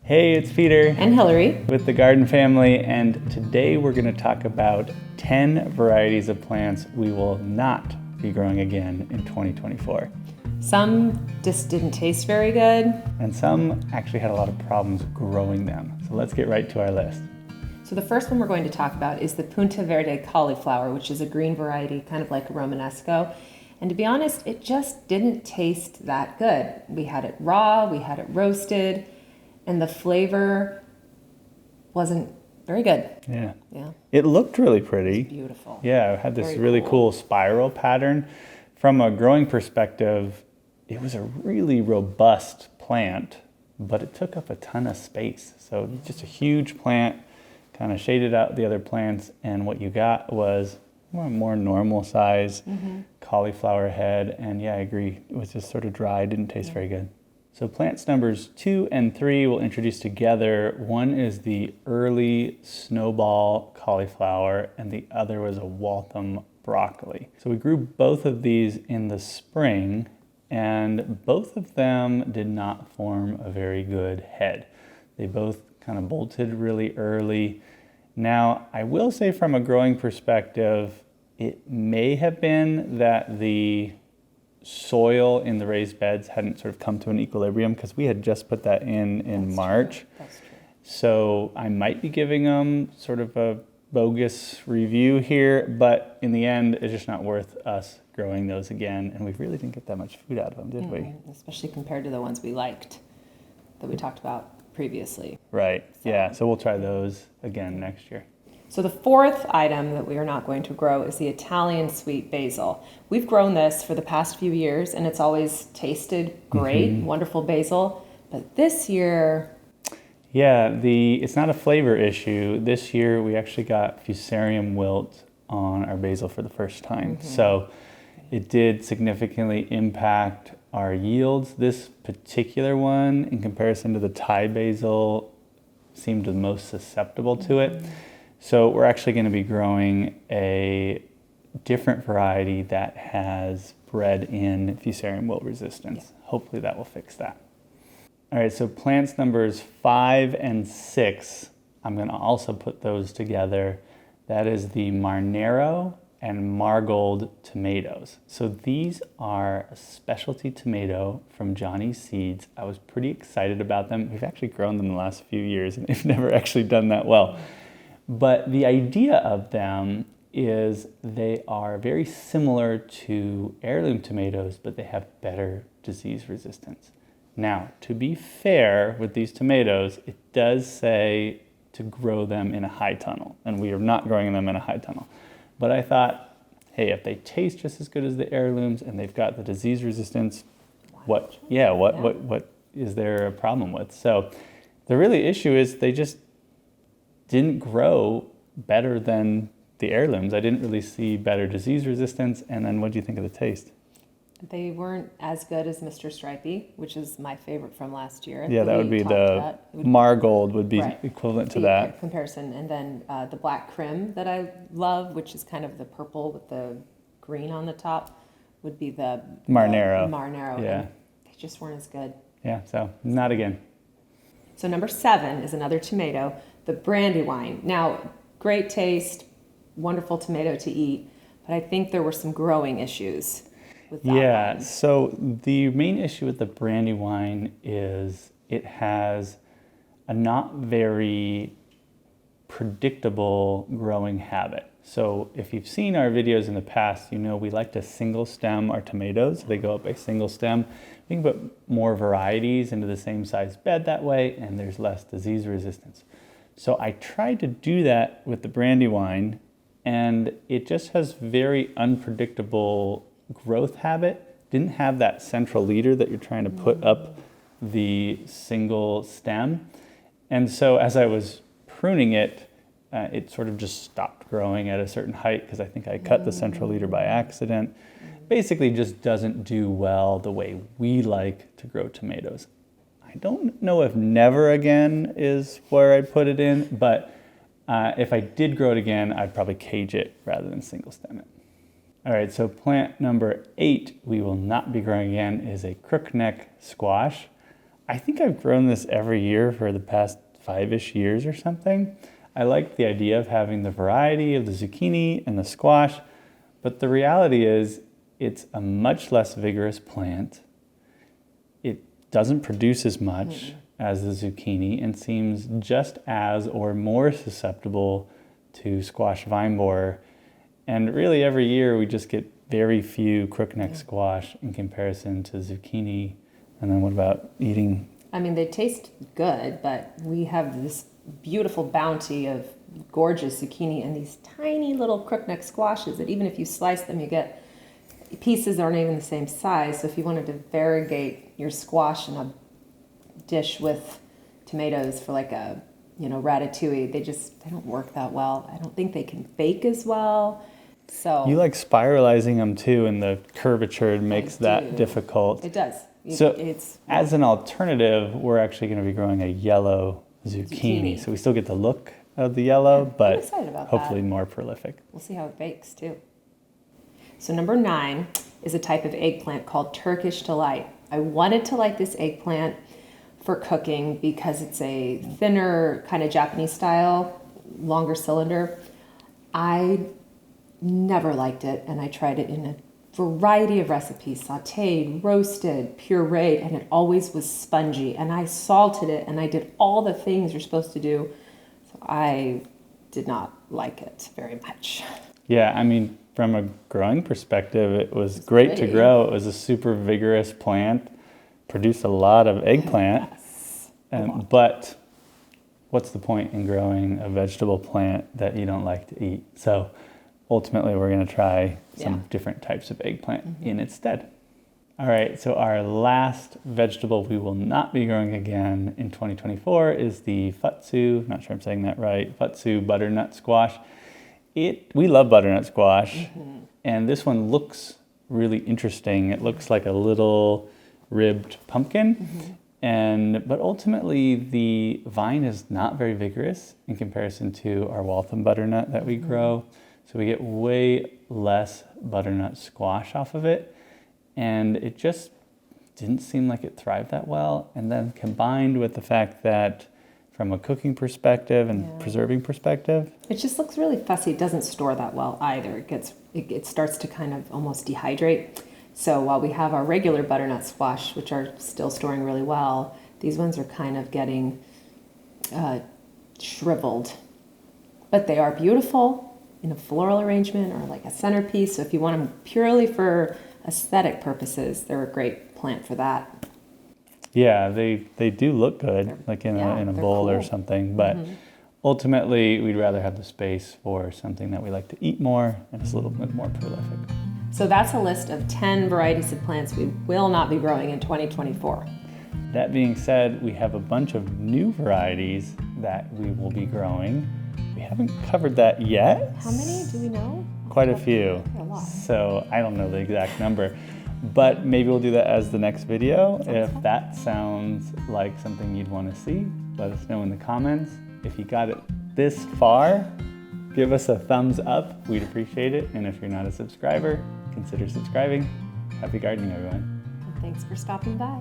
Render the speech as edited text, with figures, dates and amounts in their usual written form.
Hey, it's Peter and Hilary with the Garden Family, and today we're going to talk about 10 varieties of plants we will not be growing again in 2024. Some just didn't taste very good. And some actually had a lot of problems growing them. So let's get right to our list. So the first one we're going to talk about is the Punta Verde cauliflower, which is a green variety, kind of like a Romanesco. And to be honest, it just didn't taste that good. We had it raw, we had it roasted, and the flavor wasn't very good. Yeah. Yeah. It looked really pretty. It's beautiful. Yeah, it had this Very really cool. cool spiral pattern. From a growing perspective, it was a really robust plant, but it took up a ton of space. So just a huge plant, kind of shaded out the other plants, and what you got was more normal size cauliflower head. And yeah, I agree. It was just sort of dry, didn't taste very good. So plants numbers 2 and 3 we'll introduce together. One is the early snowball cauliflower, and the other was a Waltham broccoli. So we grew both of these in the spring, and both of them did not form a very good head. They both kind of bolted really early. Now, I will say from a growing perspective, it may have been that the soil in the raised beds hadn't sort of come to an equilibrium, because we had just put that in March. That's true. So I might be giving them sort of a bogus review here, but in the end, it's just not worth us growing those again. And we really didn't get that much food out of them, did we? Especially compared to the ones we liked that we talked about previously. Right, yeah, so we'll try those again next year. So the fourth item that we are not going to grow is the Italian sweet basil. We've grown this for the past few years, and it's always tasted great, wonderful basil. But this year... Yeah, it's not a flavor issue. This year we actually got fusarium wilt on our basil for the first time. So it did significantly impact our yields. This particular one, in comparison to the Thai basil, seemed the most susceptible to it. So we're actually going to be growing a different variety that has bred in fusarium wilt resistance. Yeah. Hopefully that will fix that. All right, so plants numbers 5 and 6, I'm going to also put those together. That is the Marnero and Margold tomatoes. So these are a specialty tomato from Johnny's Seeds. I was pretty excited about them. We've actually grown them the last few years, and they've never actually done that well. But the idea of them is they are very similar to heirloom tomatoes, but they have better disease resistance. Now, to be fair with these tomatoes, it does say to grow them in a high tunnel, and we are not growing them in a high tunnel. But I thought, hey, if they taste just as good as the heirlooms and they've got the disease resistance, what is there a problem with? So the really issue is they just didn't grow better than the heirlooms. I didn't really see better disease resistance. And then what do you think of the taste? They weren't as good as Mr. Stripey, which is my favorite from last year. Yeah, that would be the Margold would be equivalent to that. Comparison. And then the Black Crim that I love, which is kind of the purple with the green on the top, would be the Marnero. Marnero. Yeah. And they just weren't as good. Yeah, so not again. So number 7 is another tomato, the Brandywine. Now, great taste, wonderful tomato to eat, but I think there were some growing issues with that one. So the main issue with the Brandywine is it has a not very predictable growing habit. So if you've seen our videos in the past, you know we like to single stem our tomatoes. They go up a single stem. We can put more varieties into the same size bed that way, and there's less disease resistance. So I tried to do that with the Brandywine, and it just has very unpredictable growth habit. Didn't have that central leader that you're trying to put up the single stem. And so as I was pruning it, it sort of just stopped growing at a certain height, because I think I cut the central leader by accident. Basically just doesn't do well the way we like to grow tomatoes. I don't know if never again is where I'd put it in, but if I did grow it again, I'd probably cage it rather than single stem it. All right, so plant number 8 we will not be growing again is a crookneck squash. I think I've grown this every year for the past 5-ish years or something. I like the idea of having the variety of the zucchini and the squash, but the reality is it's a much less vigorous plant. It doesn't produce as much as the zucchini and seems just as or more susceptible to squash vine borer. And really every year we just get very few crookneck squash in comparison to zucchini. And then what about eating? I mean, they taste good, but we have this beautiful bounty of gorgeous zucchini and these tiny little crookneck squashes that even if you slice them, you get pieces that aren't even the same size. So if you wanted to variegate your squash in a dish with tomatoes for like a, ratatouille, they don't work that well. I don't think they can bake as well. So you like spiralizing them too, and the curvature makes that difficult. It does. As an alternative, we're actually going to be growing a yellow zucchini. So we still get the look of the yellow, but hopefully more prolific. We'll see how it bakes too. So number 9 is a type of eggplant called Turkish Delight. I wanted to like this eggplant for cooking because it's a thinner kind of Japanese style, longer cylinder. I never liked it, and I tried it in a variety of recipes, sauteed, roasted, pureed, and it always was spongy. And I salted it, and I did all the things you're supposed to do. So I did not like it very much. Yeah, I mean, from a growing perspective, it was great to grow. It was a super vigorous plant, produced a lot of eggplant. Yes. But what's the point in growing a vegetable plant that you don't like to eat? So ultimately, we're going to try some different types of eggplant in its stead. All right, so our last vegetable we will not be growing again in 2024 is the futsu, not sure I'm saying that right, futsu butternut squash. We love butternut squash, and this one looks really interesting. It looks like a little ribbed pumpkin, but ultimately the vine is not very vigorous in comparison to our Waltham butternut that we grow. So we get way less butternut squash off of it, and it just didn't seem like it thrived that well. And then combined with the fact that from a cooking perspective and preserving perspective, it just looks really fussy. It doesn't store that well either. It starts to kind of almost dehydrate. So while we have our regular butternut squash, which are still storing really well, these ones are kind of getting shriveled. But they are beautiful in a floral arrangement or like a centerpiece. So if you want them purely for aesthetic purposes, they're a great plant for that. Yeah, they do look good, like in a bowl or something. But ultimately, we'd rather have the space for something that we like to eat more and is a little bit more prolific. So that's a list of 10 varieties of plants we will not be growing in 2024. That being said, we have a bunch of new varieties that we will be growing. We haven't covered that yet. How many do we know? Quite a few. A lot. So I don't know the exact number, but maybe we'll do that as the next video. If that sounds like something you'd want to see, let us know in the comments. If you got it this far, give us a thumbs up. We'd appreciate it. And if you're not a subscriber, consider subscribing. Happy gardening, everyone. And thanks for stopping by.